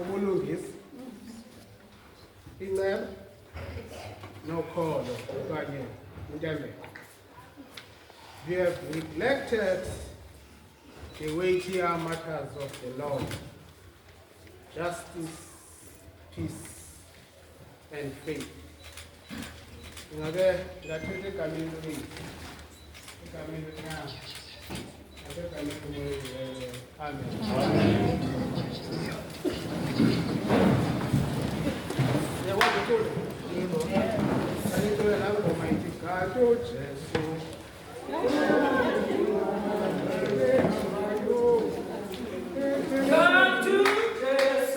ubulungisi, inceba, nokholo okanye intembeko. We have neglected the weightier matters of the law, justice, peace, and faith. Ngake ngathetha egameni lethu. Egameni lethu. Amen. Yeah, what you told me? I need to learn Almighty God, oh Jesus. Come to Jesus.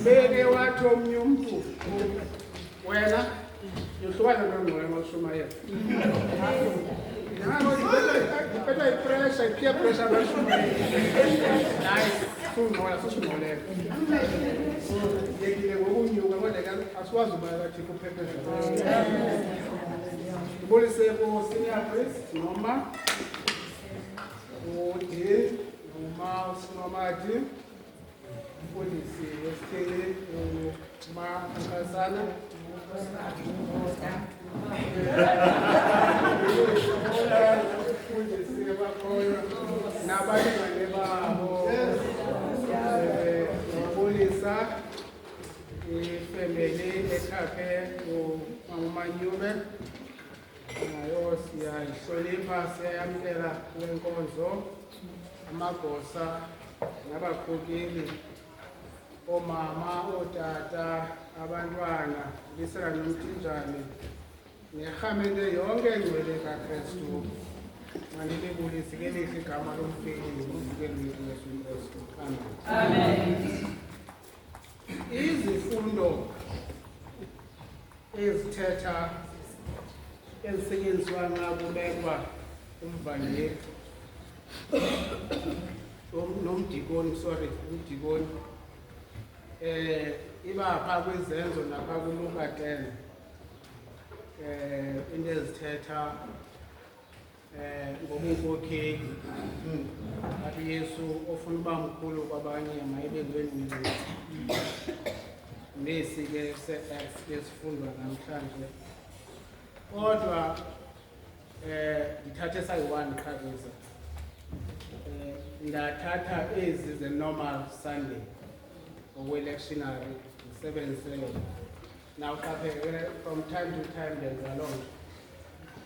Beke wathi omnye umuntu wena uhlukana nongqondo ngokushumayela. Iphetha ipressure, peer pressure abashumayela. Hayi, kungqola sishungoleka. Yekile ngokunyuka kodwa asiwazi uba bathi kuphepheza. Ngibulise ku senior priest noma uD noma uSinomadi. Polisi esithele uMankazana polisi bakhona nabalingane babo polisa ifamily ekhaphe uManyube nayo siyayihlonipha siyayamkela kule nkonzo amagosa nabakhokeli omama otata abantwana lisela nomthinjane nerhamente yonke engcwele kaKristu mandilibulise ke lihle igama lomfeli nomvukeli wethu Yesu Kristu. Amen. Izifundo ezithetha ezisetyenziswa nxa kubekwa umvangeli nomdikoni iba phaa kwizenzo naphaa kuLuka 10 into ezithetha ngobunkokheli apho uYesu ofuna uba mkhulu kwabanye mayibenziwe nini nesi ke sesifundwa namhlanje kodwa ndithathe sayi-1 qha eza ndathatha ezi ze-normal Sunday okwe-electionary ndisebenzisele nawuqaphele from time to time ndenza loo nto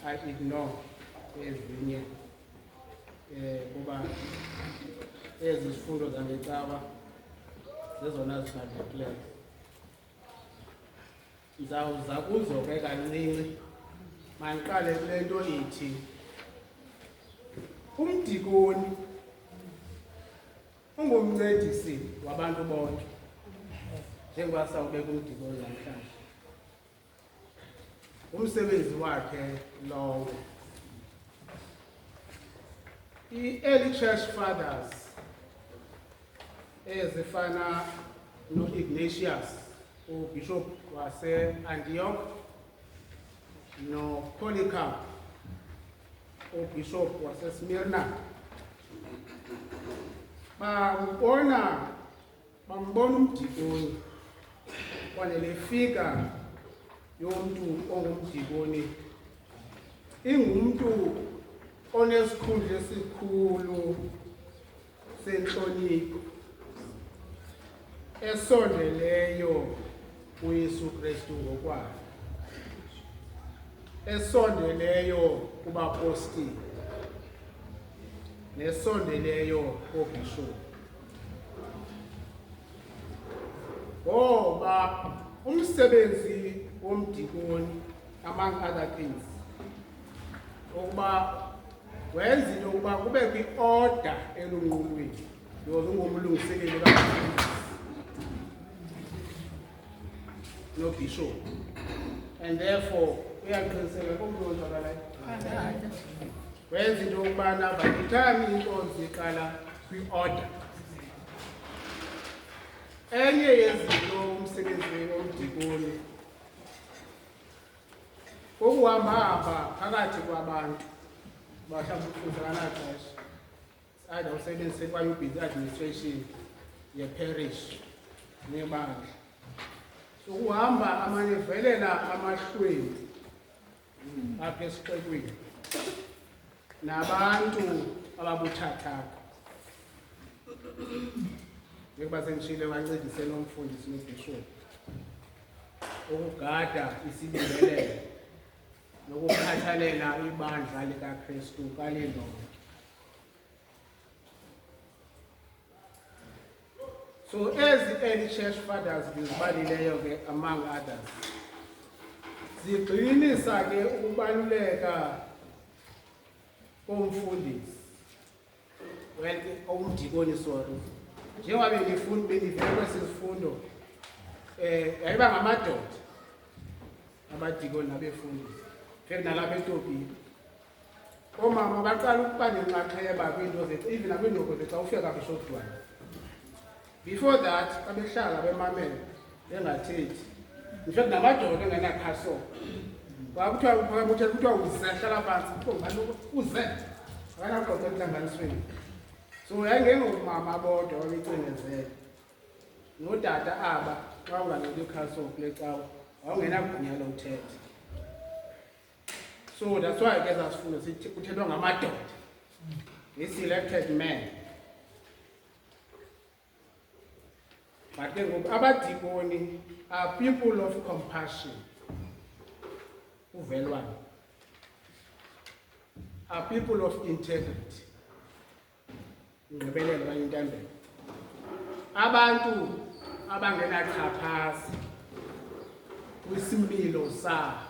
I ignore ezinye kuba ezi zifundo zangecawa zezona zibalulekileyo. Ndizawuza kuzo ke kancinci mandiqale kule nto ithi umdikoni ungumncedisi wabantu bonke njengoba sawubeka umdikoni namhlanje. Umsebenzi wakhe lowo. I-early church fathers ezifana no-Ignatius uBishop wase-Antioch no-Polycarp uBishop wase-Smyrna bambona umdikoni kwanele fika yomntu ongumdikoni ingumntu onesikhundla esikhulu senhlonipho esondeleyo kuYesu Kristu ngokwakhe, esondeleyo kubapostoli nesondeleyo koBishop. Ngoba umsebenzi womdikoni among other things ukuba wenza into ukuba kube kwi-order elunqulweni because ungumlungiseleli no-bishop and therefore uyaqiniseka kumnozakalayo wenza into yokubana by the time inkonzo iqala kwi-order. Enye yezinto umsebenzi womdikoni ukuhamba phakathi kwabantu bahlawumbe ufunzakanaxesha either usebenzise kwayo-busy administration ye-parish nebandla. So uhamba amanevelela amahlweni apha esixekweni nabantu ababuthathaka njengoba senditshile wancedise nomfundisi noBishop ukugada isibingelelo nokukhathalela ibandla likaKristu kalilonke. So ezi early church fathers ndizibalileyo ke among others zigxinisa ke ukubaluleka komfundisi umdikoni njengoba bendivele kwesi sifundo yayiba ngamadoda abadikoni nabefundisi nalapha eTopini. Omama baqala ukuba nenxaxheba kwiinto zethu even nakwiindogo zethu xa ufika kaBishop Dwane. Before that xa behlala bemamela bengathethi in fact namadoda engenakhaso kuthiwa uze hlala phantsi uze akanaxoxa entlanganisweni. So yayingengomama bodwa babecindezela notata aba xa ungancedi ikhaso kule cawa wawungenagunya lothetha. So that's why ke zasifundo kuthethwa ngamadoda, i-selected men. But ke ngoku abadikoni are people of compassion, uvelwano. are people of integrity. Ngibelele kanye intambeko. Abantu abangenaxhaphazi kwisimilo sabo.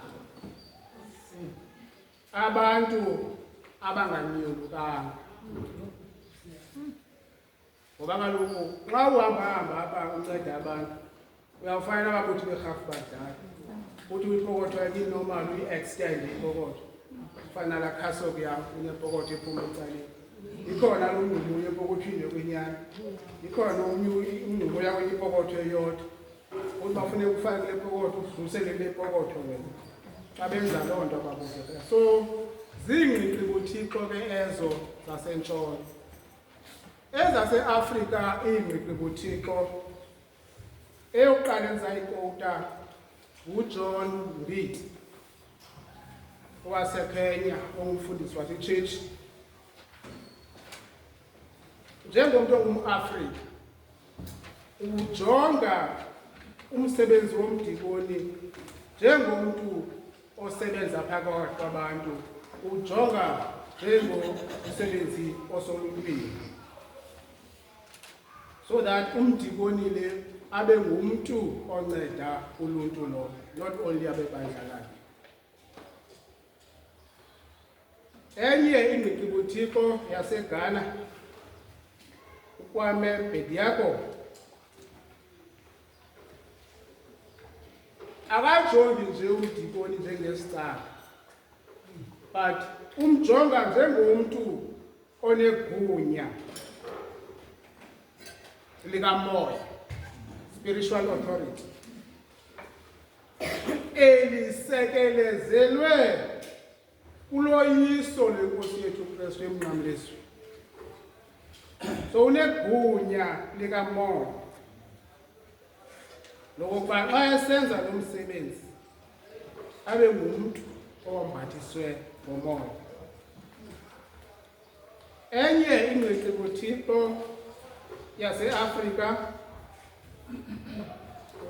Abantu abanganyolukanga. Ngoba kaloku xa uhamba apha unceda abantu uyawufana abakuthi berhafu badala. Uthi uyipokotho yakhe normal uyi-extend ipokotho. Fana la castle yakho unepokotho ephuma ecaleni. Ikhona lo mngqubo uyepokothini kwenyana. Ikhona umngqubo yakho ipokotho eyodwa. Uthi bafune ukufaka le pokotho udlulisele le pokotho wena. Xa benza loo nto ababuzeka. So zingqiqi kuThixo ke ezo zasentshona. Ezase-Afrika ingqiqi kuThixo eyokuqala endizayikota nguJohn Mbidi owaseKenya ongumfundisi wasetshetshi. Njengomntu ongum-Afrika ujonga umsebenzi womdikoni njengomntu osebenza phakathi kwabantu, ujonga njengomsebenzi osoluntwini, so that umdikoni le abe ngumntu onceda uluntu lo, not only abebandla lakhe. Enye ingqiqi kuThixo yaseGhana uKwame Bediako akajongi nje umdikoni njengestar, but umjonga njengomntu onegunya likamoya, spiritual authority, elisekelezelwe kuloyiso lwenkosi yethu uKristu emnqamlezweni. So unegunya likamoya lokuba xa esenza lo msebenzi abe ngumntu owambathiswe ngomoya. Enye ingqiqi kuThixo yase-Afrika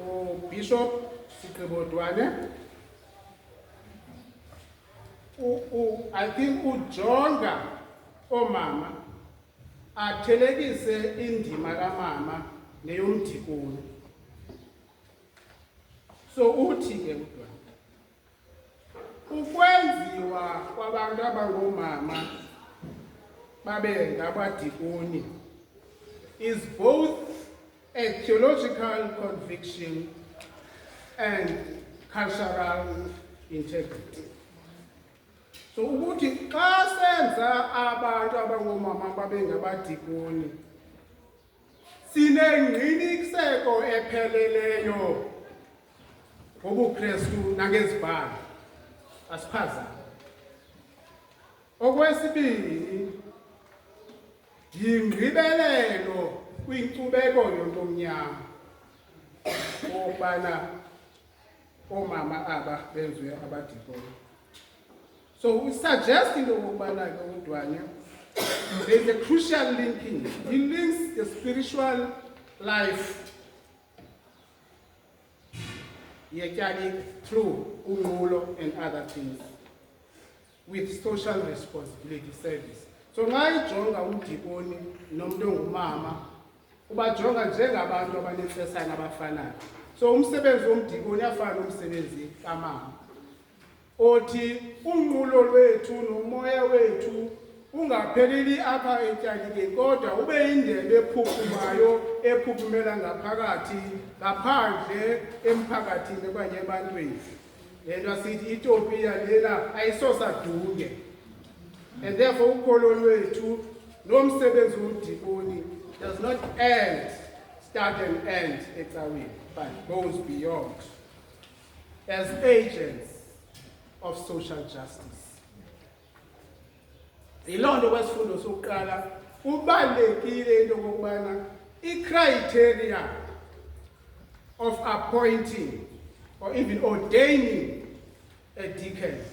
uBishop Sigqibodwane I think ujonga omama athelekise indima kamama neyomdikoni. So uthi ke uDwane ukwenziwa kwabantu abangoomama babe ngabadikoni is both a theological conviction and cultural integrity. So ukuthi xa senza abantu abangoomama babe ngabadikoni sinengqiniseko epheleleyo ngobuKristu nangezibhalo, asiphazame. Okwesibini, yingqibelelo kwinkcubeko yontomnyama okubana oomama aba benziwe abadikoni. So we suggest into okubana ke uDwane there is a crucial linking. He links the spiritual life through unqulo and other things with social responsibility service. So nxa ijonga umdikoni nomuntu ongumama ubajonga njengabantu abanefesana abafanayo. So umsebenzi womdikoni afana nomsebenzi kamama. Othi unqulo lwethu nomoya wethu ungapheleli apha etyalikeni kodwa ube yindebe ephuphumayo ephuphumela ngaphakathi ngaphandle emphakathini okanye ebantwini. Le nto sithi iTopiya lena ayisosadunge. And therefore ukholo lwethu nomsebenzi womdikoni does not start and end ecaweni, but goes beyond as agents of social justice. Yiloo nto kwesifundo sokuqala kubalulekile into okokubana i-criteria of appointing or even ordaining a deacon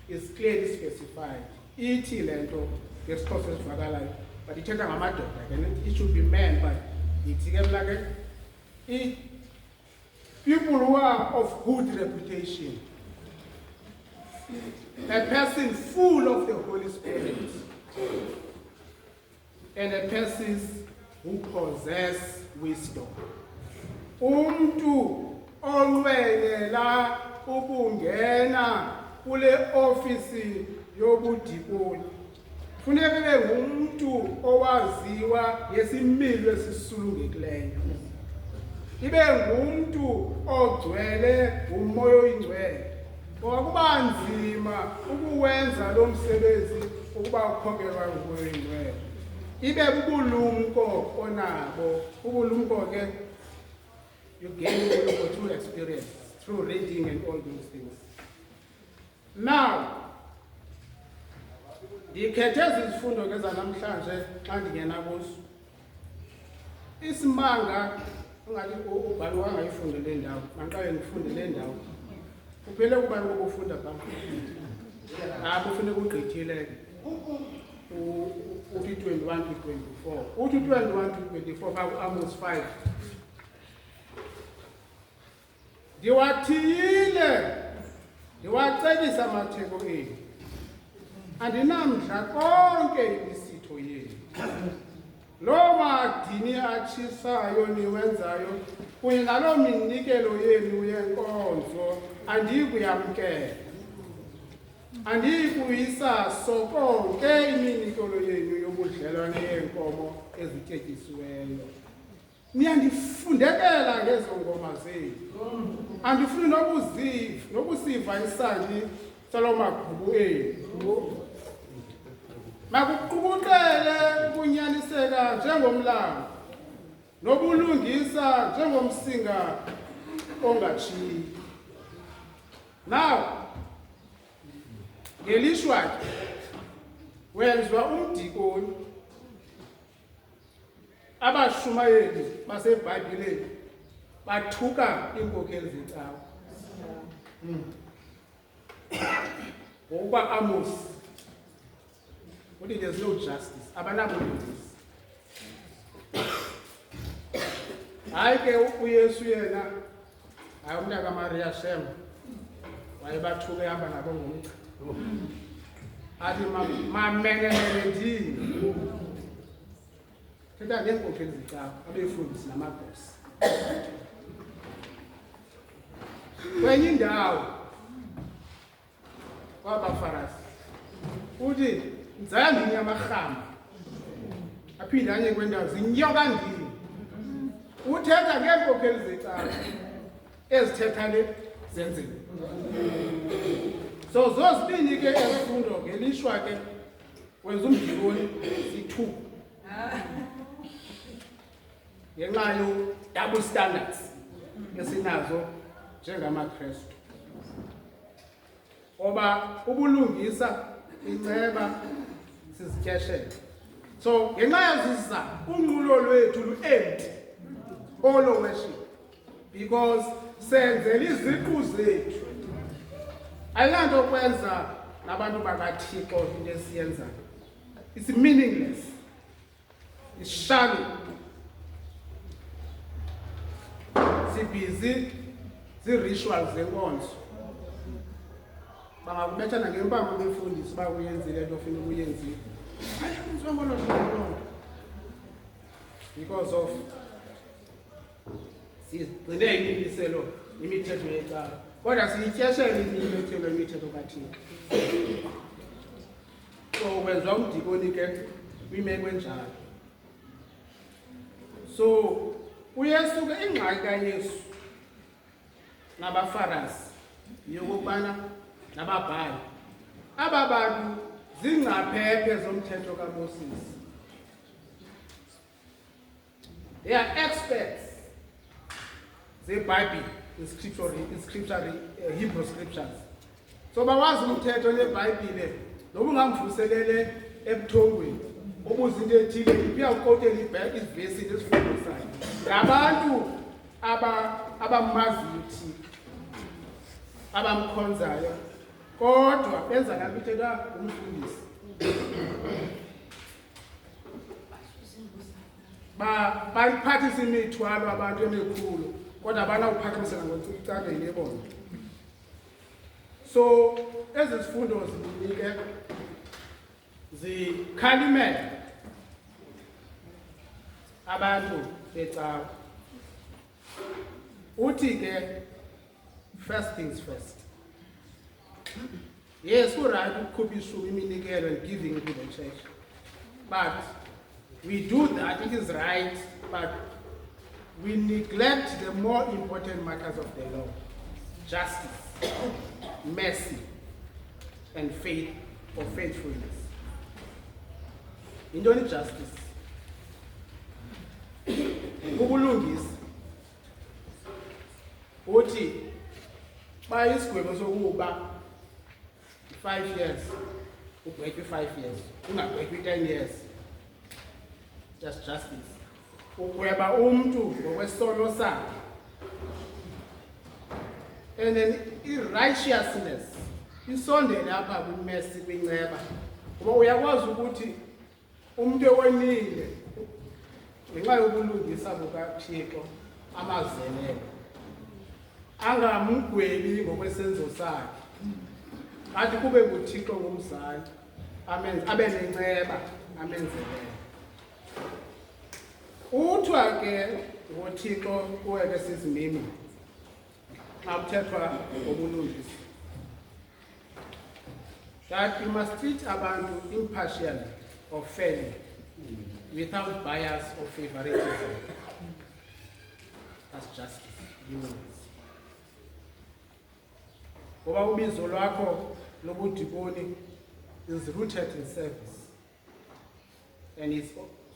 is clearly specified. Ithi le nto ngesixhosa esivakalayo, but ithetha ngamadoda ke, it should be men, but ithi ke mna ke people who are of good reputation, a person full of the Holy Spirit, and a person who possess wisdom. Umntu onwenela ukungena kule ofisi yobudikoni funeka ngumntu owaziwa yesimilo esisulungekileyo, ibe ngumntu ogcwele umoya oyingcwele, ngoba kuba nzima ukuwenza lo msebenzi ukuba ukhokelwa ngumoya oyingcwele. Ibe bubulumko onabo, ubulumko ke you gain ubulumko through experience, through reading and all those things. Now, ndikhethe izifundo ke zanamhlanje xa ndingena kuzo. Isimanga ungathi ubani wangayifundi le ndawo, manqabe ndifunde le ndawo. Kuphele kubani ukufunda pha. Kufuneka ugqithile ke. Uthi 21 to 24. Uthi 21 to 24 pha Amos 5. Ndiwathiyile, ndiwacebisa amatheko enu. Andinamdla konke imisitho yenu. Lo madini atshisayo niwenzayo kunye naloo minikelo yenu yenkonzo andikuyamkela. Andikuyisa konke iminikelo yenu yobudlelwane yenkomo ezityetyisiweyo. Niyandifundekela ngezo ngoma zenu. Andifuni nokusiva isandi salo magqubu enu. Makuqubukele ukunyaniseka njengomlambo, nobulungisa njengomsinga ongatshiyi. Now, ngelishwa ke wenzwa umdikoni, abashumayeli baseBhayibhileni bathuka iinkokheli zecawa. Ngokuba Amos uthi there's no justice, abanabulungisa. Hayi ke uYesu yena, hayi umntaka kaMaria Shem wayebathuke ehamba nabo ngomgca. Athi mamenenene ndini. Thetha ngeenkokheli zecawa, abefundisi namagosa. Kwenye indawo kwabaFarisi uthi nzandini yamarhamba aphinde anye kwendawo zinyoka ndini. Uthetha ngeenkokheli zecawa ezithetha le zenzile. So zozibini ke ezifundo ngelishwa ke wenza umdikoni zithuba ngenxa double standards esinazo njengamaKrestu. Oba ubulungisa inceba sizityeshele. So ngenxa yazisa unqulo lwethu luempty all worship, because senzela iziqu zethu. Ayinanto kwenza nabantu bakaThixo into esiyenzayo. It's meaningless. It's shallow. Sibhizi zi-rituals zenkonzo. Bangakubethana ngempama befundisi uba uyenzile into ofuna ukuyenzile. Hayi kwenziwa ngolo hlobo. Because of sigcine imimiselo imithetho yecawa, kodwa siyityeshele imithetho kaThixo. So wenziwa umdikoni ke kwimeko enjalo. So uYesu ke ingxaki kaYesu nabaFarisi yokubana nababhali aba bantu zingcaphephe zomthetho kaMoses. They are experts. The Bible, the scripture, Hebrew scriptures. So bawazi umthetho leBhayibhile nobungamvuselele ebuthongweni obuzinto ethile iphiya ukotela isivesi lesifundo sayo. Ngabantu abamaziyo uThixo, abamkhonzayo, kodwa benza nabithetha umfundisi. Baphathisa imithwalo abantu emikhulu, kodwa abanawuphathisela ngocicane nebona. So ezi zifundo zininike zikhalimele abantu becawa. Uthi ke first things first. Yes, right ukukhupha ishumi iminikelo and giving to the church. But we do that, it is right, but we neglect the more important matters of the law. Justice, mercy, and faith or faithfulness. Yintoni justice? Ubulungisa. Uthi ba isigwebo sokuba 5 years, ubhekwe 5 years, ungabhekwe 10 years. Just justice. Ukweba umuntu ngokwesono sakhe. And then righteousness isondele apha kwimesi kwinceba. Ngoba uyakwazi ukuthi umuntu ewonile ngenxa yobulungisa bukaThixo amazelelo angamgwebi ngokwesenzo sakhe. Kanti kube nguThixo ngumzali abe nenceba amenzelele. Uthiwa ke ngoThixo kuweke sizimimi xa kuthethwa ngobulungisa. That you must treat abantu impartially or fairly, without bias or favoritism. That's justice. Ngoba ubizo lwakho lobudikoni is rooted in service and is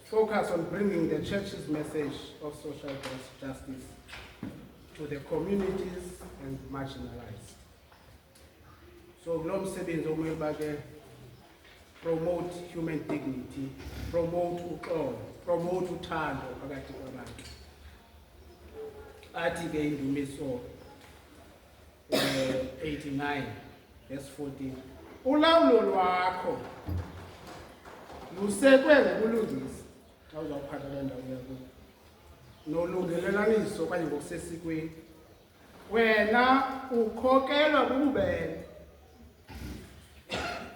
focused on bringing the church's message of social justice to the communities and marginalized. So lo msebenzi omele ke promote human dignity, promote uxolo, promote uthando phakathi kwabantu. Athi ke indumiso 89 verse 14. Ulawulo lwakho lusekwe ngobulungisa xa uzawuphatha le ndawo yakho. Nolungelelaniso okanye ngokusesikweni. Wena ukhokelwa bububele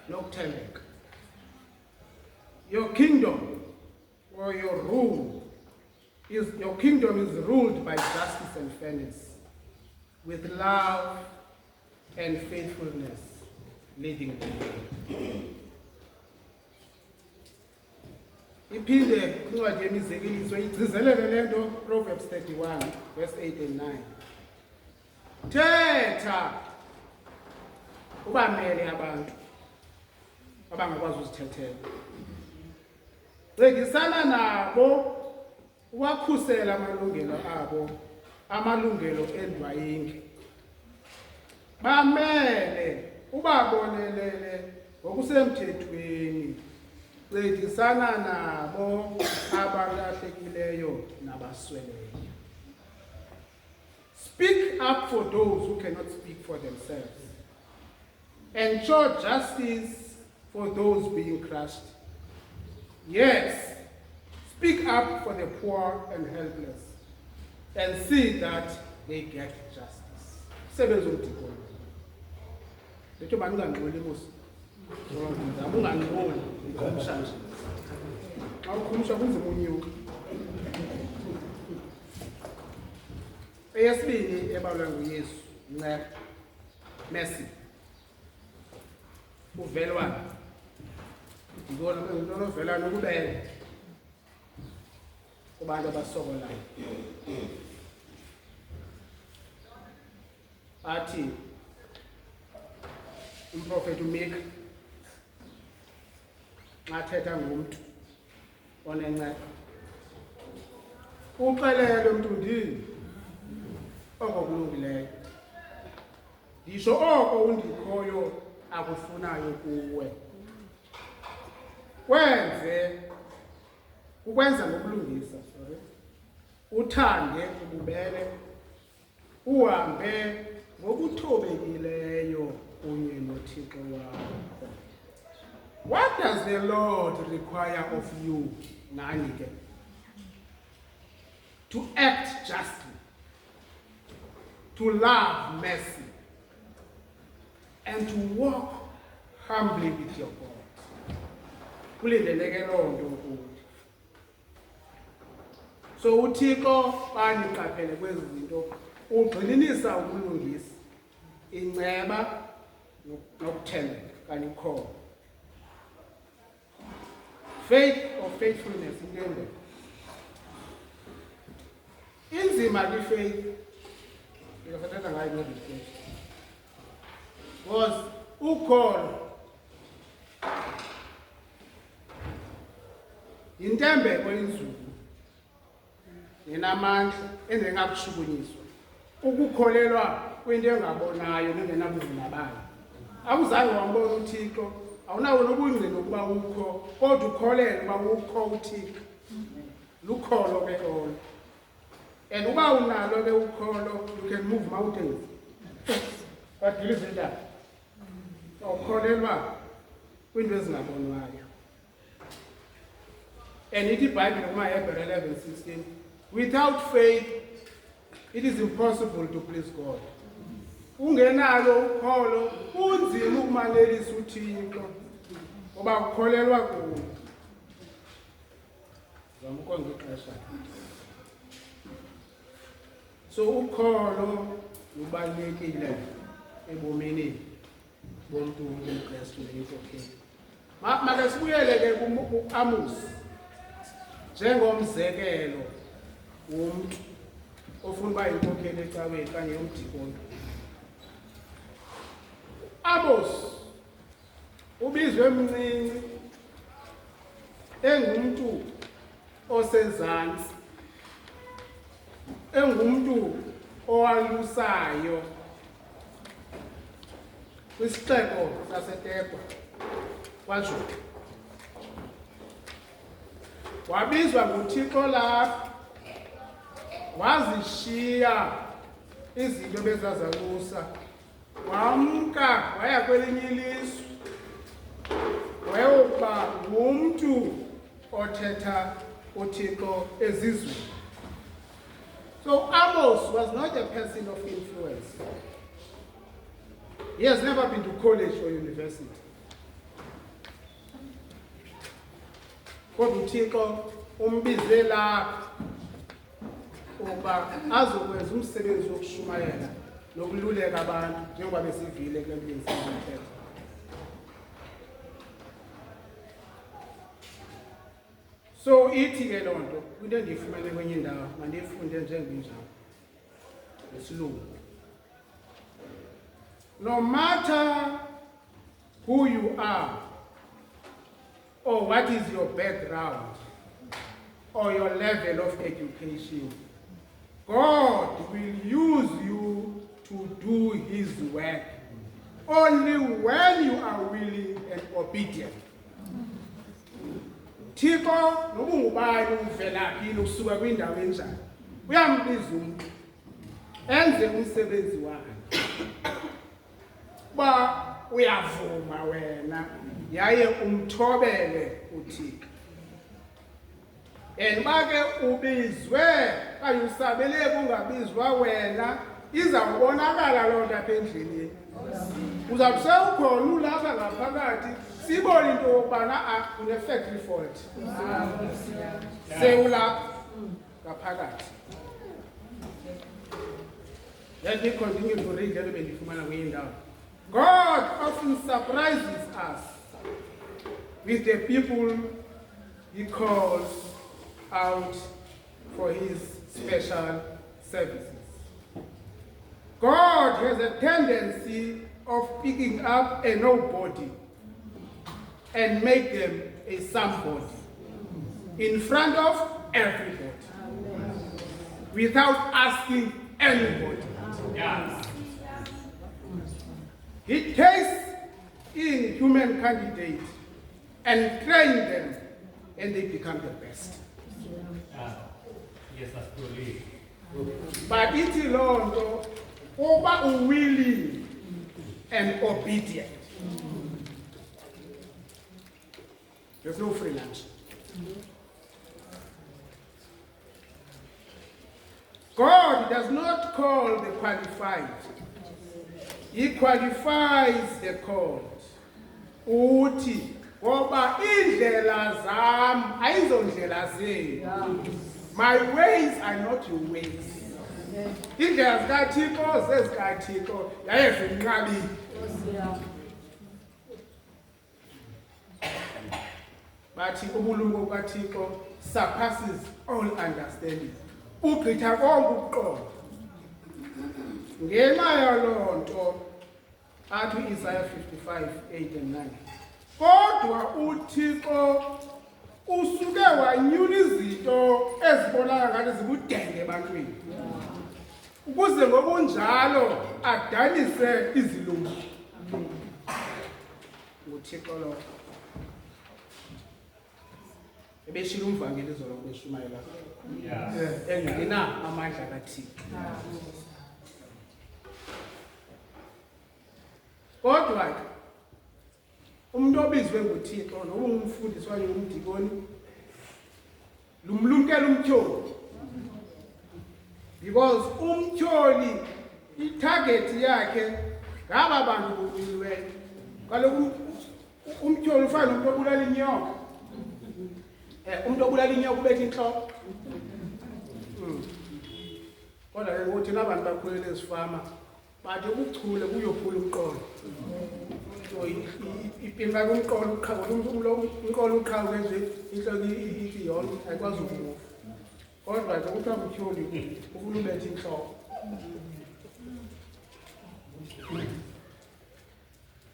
nokuthembeka. Your kingdom or your kingdom is ruled by justice and fairness, with love and faithfulness leading the way. Iphinde incwadi yemizekeliso igcizelele le nto, Proverbs 31 verse 8 and 9. Thetha ubamele abantu abangakwazi uzithethela. Ncedisana nabo uwakhusela amalungelo abo, amalungelo endwayingi. Bamele ubabonelele ngokusemthethweni. Ncedisana nabo abalahlekileyo nabasweleyo. Speak up for those who cannot speak for themselves. Ensure justice for those being crushed. Yes, speak up for the poor and helpless, and see that they get justice. Sebenza umdikoni. Letho baningangqoli musi. Ungangqoli, ukhumsha nje. Xa ukhumsha kunzima unyuka. Eyesibini ebalwa nguYesu, nceba, mercy. Uvelwano. Ngibona umuntu onovelwano ukubele kubantu abasokolayo. Athi umprofeti uMika athetha ngomntu onenceba. Uxelele umuntu ndini oko kulungileyo. Ndisho oko undikhoyo akufunayo kuwe. Ukwenza ngobulungisa, uthande ububele, uhambe ngokuthobekileyo kunye noThixo wakho. What does the Lord require of you, nani ke? To act justly, to love mercy, and to walk humbly with your God. Kulindeleke loo nto ukuthi. So uThixo xa niqaphele kwezi zinto ugxininisa ukulungisa inceba nokuthembeka kanye ukholo. Faith or faithfulness intende. Inzima kwi-faith ndingathetha ngayo ngezi faith was ukholo yintembeko inzulu nenamandla engengakushukunyiswa ukukholelwa kwinto engabonayo nengenabuzima bayo. Awuzange wambona uThixo, awunawo nobungqina ukuba ukho, kodwa ukholelwa ukuba ukho uThixo. Lukholo ke olo. And uba unalo ke ukholo, you can move mountains. But you listen that. Ukholelwa kwinto ezingabonwayo. And ithi iBhayibhile kumaHebrew 11:16, without faith it is impossible to please God. Ungenalo ukholo kunzima ukumanelisa uThixo ngoba ukholelwa kuye. Zamkonga ixesha. So ukholo lubalulekile ebomini bomntu womKristu neyinkokheli. Maka sibuyele ke kuAmos njengomzekelo womntu ofuna uba yinkokheli ecaweni kanye yomdikoni. Amos ubizwe emncinci engumntu osezantsi, engumntu owalusayo kwisixeko saseTebha kwaJuda. Wabizwa nguThixo lapha, wazishiya izinto bezazalusa, wamka waya kwelinye ilizwe, wayokuba ngumntu othetha uThixo ezizweni. So Amos was not a person of influence. He has never been to college or university. Kodwa uThixo umbize lapha ukuba azokwenza umsebenzi wokushumayela nokululeka abantu njengoba besivile kule mpilo yethu. So ithi ke loo nto into endiyifumene kwenye indawo mandiyifunde njengenjalo ngesilungu. No matter who you are or what is your background or your level of education, God will use you to do his work only when you are willing and obedient. Thixo noba ungubani uvelaphi usuka kwindawo enjani uyambiza umuntu enze umsebenzi wakhe. Ba uyavuma wena yaye umthobele uThixo. Bake ubizwe kanye usabele kungabizwa wena izawubonakala loo nto apha endleleni. Uzawube sewukhona ulapha ngaphakathi sibone into yokubana une-factory fault. Sewulapha ngaphakathi. Let me continue to read le nto bendifumana kwenye indawo. God often surprises us with the people he calls out for his special services. God has a tendency of picking up a nobody and make them a somebody in front of everybody without asking anybody. Yes. He takes in human candidates and trains them and they become the best. Yes, that's true. But ithi loo nto uba willing and obedient. There's no free lunch. God does not call the qualified. He qualifies the called. Uthi ngoba indlela zami ayizondlela zenu. My ways are not your ways. Indlela zikaThixo zezikaThixo yaye zinqabile. Bathi ubulumko bukaThixo surpasses all understanding. Ugqitha konke ukuqonda. Ngenxa yaloo nto athi Isaiah 55:8-9. Kodwa uThixo usuke wanyula izinto ezibonakala ngathi zibudenge ebantwini. Ukuze ngokunjalo adanise izilungu. uThixo lo ebeshila umvangeli izolo beshumayela engena amandla kaThixo. Kodwa umuntu obizwe nguThixo noma umfundisi wakhe umdikoni lumlumkela umtyholi, because umtyholi itarget yakhe ngaba bantu bobuliweyo. Kaloku umtyholi ufana nomuntu obulala inyoka. Umuntu obulala inyoka ubetha inhloko. Kodwa ke ukuthi nabantu bakhulele ezifama bathi ukuchule kuyophula umqolo. So ipinga kumqolo uqhawe umqolo uqhawe nje inhloko ithi yonke ayikwazi ukuvuka. Kodwa ke uthi umtyholi ufuna ubetha inhloko.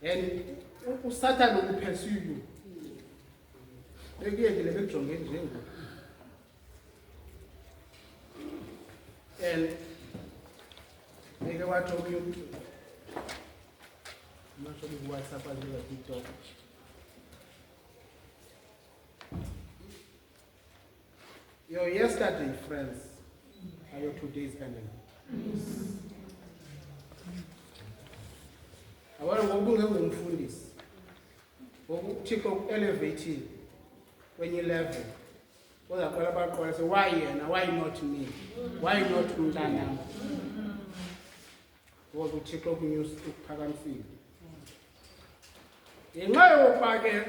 And uSathane ukupursue bekuyekile bekujongeni njengo. And eke wathi omunye umuntu masho kuWhatsApp njenga TikTok. Your yesterday friends are your today's enemy. Abona ngokungengumfundisi ngokuThixo uelevating kwenye level uzaqala baqala say why yena, why not me, why not umntanami, ngoba uThixo kunyusa ukuphakamisile. Ngenxa yokuba ke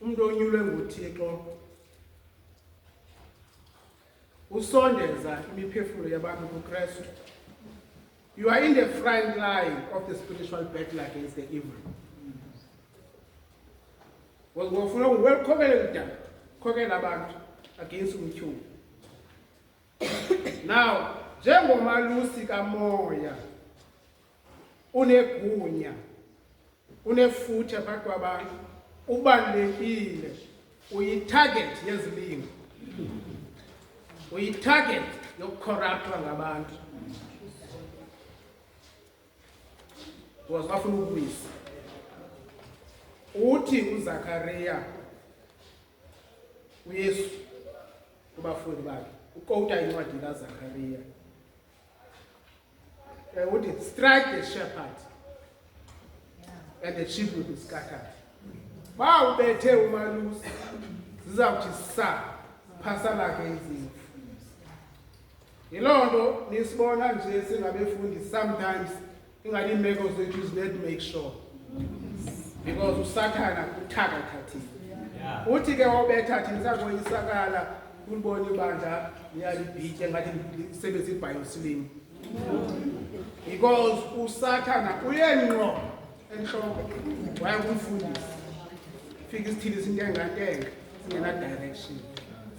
umuntu onyulwe nguThixo usondeza imiphefumulo yabantu kuKristu. You are in the front line of the spiritual battle against the evil. Ngofuna ukukhokela kudala, khokela abantu against umtyholi. Now, njengomalusi kamoya unegunya, unefuthe phakathi kwabantu, ubalulekile, uyi-target yezilingo, uyi-target yokucorruptwa ngabantu. Bafuna ukuwisa. Uthi uZakhariya uYesu kubafundi bakhe ukota incwadi kaZakhariya. Uthi strike the shepherd and the sheep will be scattered. Ba ubethe umalusi zizawuthi sa phasa lakhe izimvu. Yilonto nisibona nje singabefundi sometimes ingani imeko zethu is let make sure, because uSathana uthaka khathini. Uthi ke obetha thina sakoyisakala ulibona ibandla liyalibhitya ngathi lisebenza iBioslim, because uSathana uyengqo enhloko waya kumfundisi fika isithili sintengantenga singena direction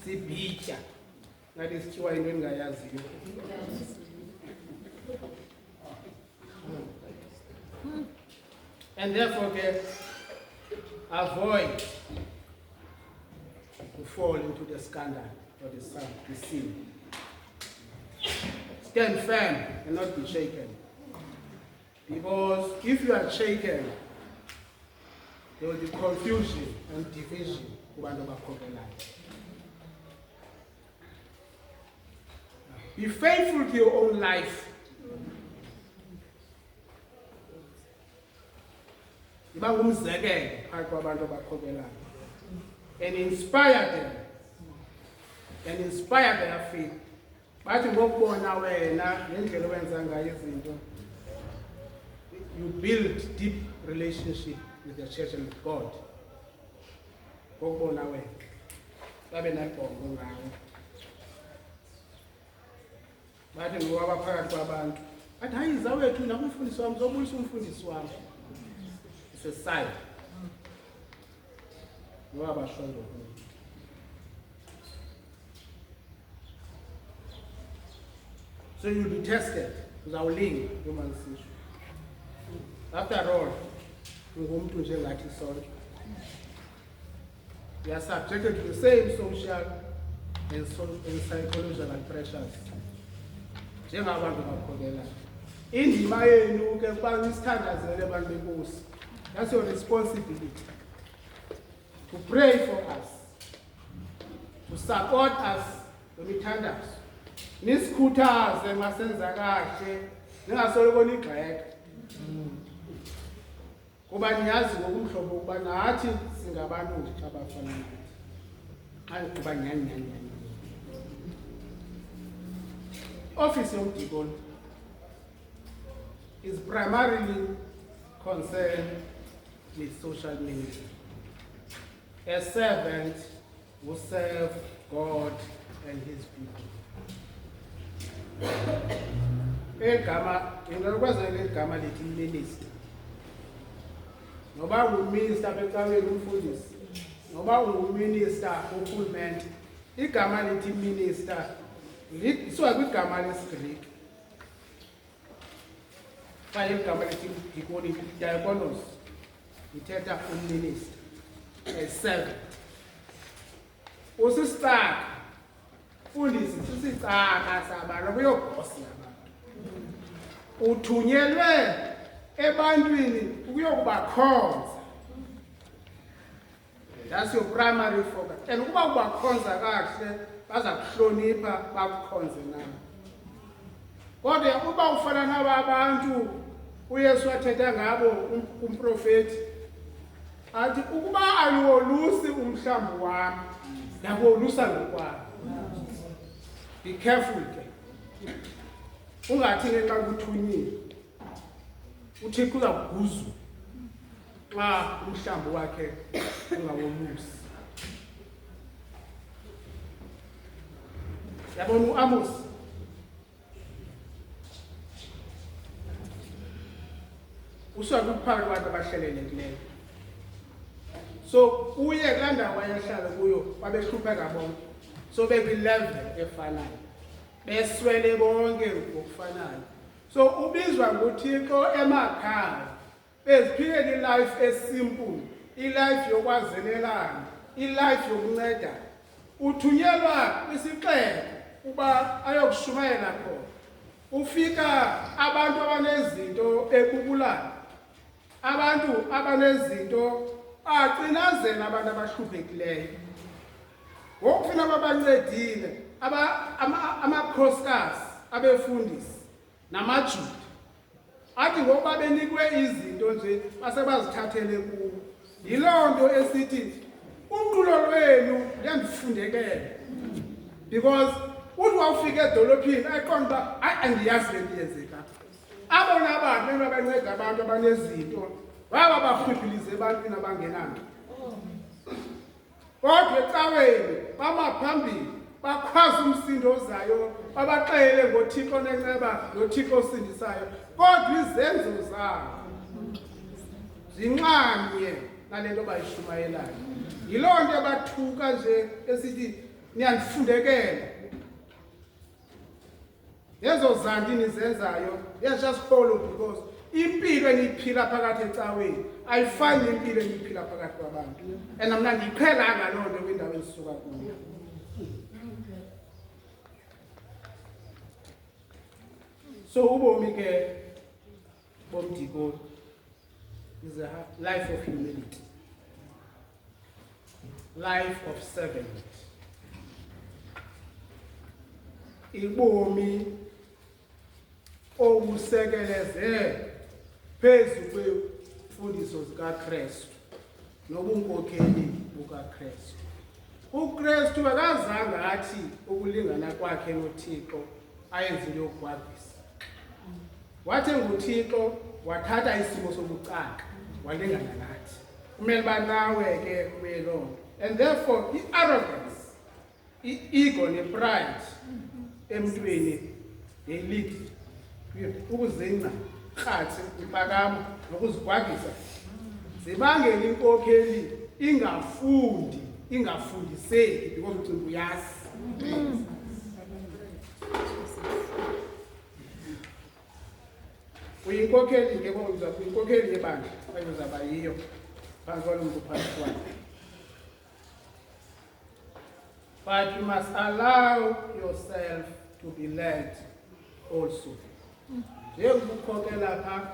sibhitya ngathi sikhiwa into engayaziyo. And therefore avoid to fall into the scandal or the sin. Stand firm and not be shaken. Because if you are shaken, there will be confusion and division. Be faithful to your own life. And inspire them and inspire their faith. you build deep relationship with the church and with God. Ngokubona wena babe nalibhongo ngawe bathi ngoba phakathi kwabantu athi hayi zawethu nakumfundisi wami zobulisa umfundisi wami iseside ngoba bashongo. So you'll be tested uzawulinga human sisho. After all ungumuntu nje ngathi sonke. We are subjected to the same social and psychological pressures. Njengabantu bakholelana. Indima yenu ke kuba nisithandazele abantu benkosi. That's your responsibility. To pray for us. To support us nithandazo. Nisikhuthaze masenza kahle. Ningasoloko nigxeka. Kuba niyazi ngokumhlobo ukuba nathi singabantu nje abafana nathi. Hayi kuba nyanyanya. Office yomdikoni is primarily concerned with social ministry. A servant who serves God and his people. Egama ingakwazela igama lithi minister. Noba unguminister becaweni umfundisi, noba unguminister uhulumende, igama lithi minister liswa kwigama lesiGreek. Kwaye igama lithi dikoni diakonos ithetha umminister, a servant. Usisitaka fundisi sisicaka sabantu kuyobosi abantu. Uthunyelwe ebantwini ukuyokubakhonza. That's your primary focus. And ukuba ubakhonza kahle baza kuhlonipha bakukhonze nawe. Kodwa uba ufana naba abantu uYesu wathetha ngabo umprofeti athi ukuba ayiwolusi umhlambi wami yakolusa ngokwami. Be careful ke. Ungathi ngenxa kuthunyiwe uThixo uzakuguzu xa umhlambi wakhe ungawolusi. Yabona uAmos usakuphakathi kwabantu abahlelelekileyo. So uye kulaa ndawo wayehlala kuyo babehlupheka bonke. So bekwi-level efanayo beswele bonke ngokufanayo. So ubizwa nguThixo emakhaya beziphilela ilife esimple, ilife yokwazelelana, ilife yokunceda. Uthunyelwa kwisixeko uba ayokushumayela khona. Ufika abantu abanezinto ebubulana, abantu abanezinto acinazela abantu abahluphekeleyo. Ngokufuna babancedile amakhosikazi abefundisi namaJuda athi ngoba benikwe izinto nje basebazithathele kuwo. Yiloo nto esithi umqulo lwenu liyandifundekela because uthi wawufika edolophini ayiqonda uba hayi andiyazi le nto yenzeka. Abona abantu bebabanceda abantu abanezinto baba bahluphilize ebantwini abangenanto. Kodwa ecaweni bamaphambili bakhwaza umsindo ozayo babaxele ngoThixo nenceba noThixo osindisayo. Kodwa izenzo zabo zinxanye nale nto bayishumayelayo. Yiloo nto bathuka nje esithi niyandifundekela. Yezo zanti nizenzayo, yes, just follow because impilo eniphila phakathi ecaweni ayifani nempilo eniphila phakathi kwabantu. And mna ndiqhelanga loo nto kwindawo endisuka kuyo. So ubomi ke bomdikoni is a life of humility, life of servant. Ibomi obusekeleze phezu kwemfundiso zikaKristu nobunkokheli bukaKristu. uKristu akazange athi ukulingana kwakhe noThixo ayenzile ukugwabisa. Wathi nguThixo wathatha isimo sobucaka walingana nathi. Kumele uba nawe ke kube loo nto. And therefore i-arrogance, i-ego ne-pride emntwini they-lead ukuzingca, rhatsi, impakamo nokuzigwagisa zibangela inkokheli ingafundiseki because ucinga uyazi. Uyinkokheli ke kodwa uyinkokheli yebandla ayozaba yiyo phansi kwalo muntu phansi kwakhe. But you must allow yourself to be led also. Njengoba ukhokhela lapha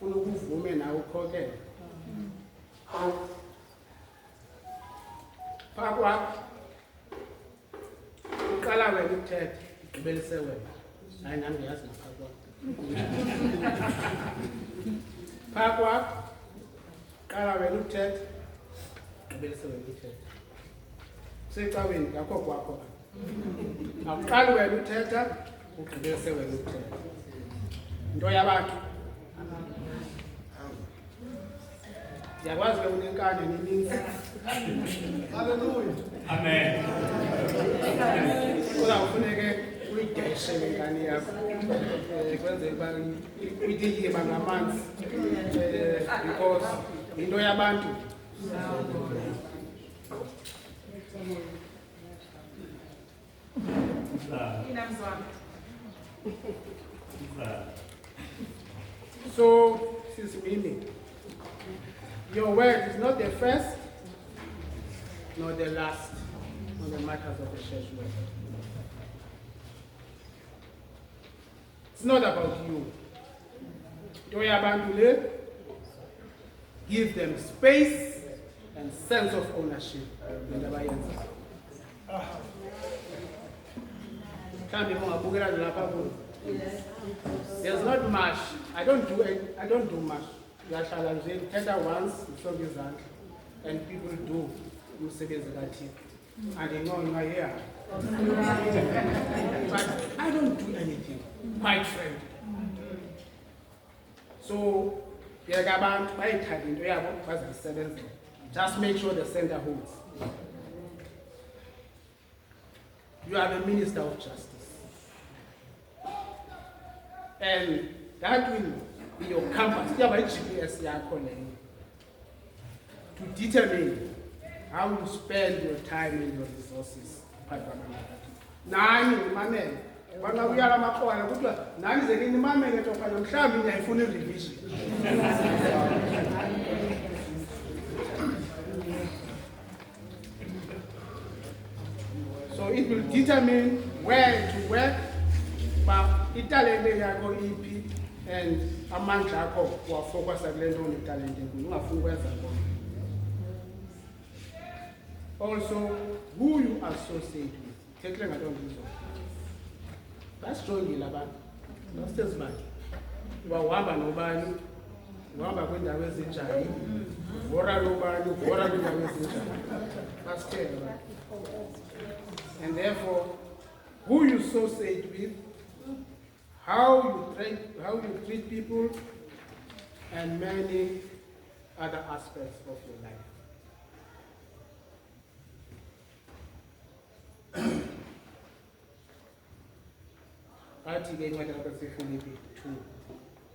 ufuna ukuvume nawe ukhokhele. Phaa kwakho uqala wena ukuthetha ugqibelise wena. Hayi nami ndiyazi naphaa kwakho. Phaa kwakho qala wena ukuthetha ugqibelise wena ukuthetha. Secaweni ngakho kwakho. Awuqali wena uthetha ugqibelise wena ukuthetha. Into yabantu. Ndiyakwazi ke unenkani neninzi. Hallelujah. Amen. Uzawufuneke uyideshe lenkani yakho. Kwenzeka uba uyidiliba ngamanzi. Because into yabantu. So, this is meaning. Your word is not the first, nor the last on the matters of the church work. It's not about you. Give them space and sense of ownership. There's not much. I don't do much. Once, and people do. And they know you are here. But I don't do anything, quite frankly. So, just make sure the center holds. You are the minister of justice. And that will be your compass. You have a GPS to determine how you spend your time and your resources. Nani imamele. Banga uyala makhola kuthiwa nani zeke imamele tofana mhlambi ngiyayifuna revision. So it will determine where to work, but italente yakho iphi and amandla akho wafocus kule nto unetalente kuyo ungafuni ukwenza konke. Also, who you associate with. Thekle ngalonto. Basijongile abantu. Basezimali. Uhamba nobani? Uhamba kwiindawo ezinjani? Vora nobani? Vora kwiindawo ezinjani? Basitshele abantu. And therefore, who you associate with, how you treat people, and many other aspects of your life. Athi ke incwadi kaFilipi 2.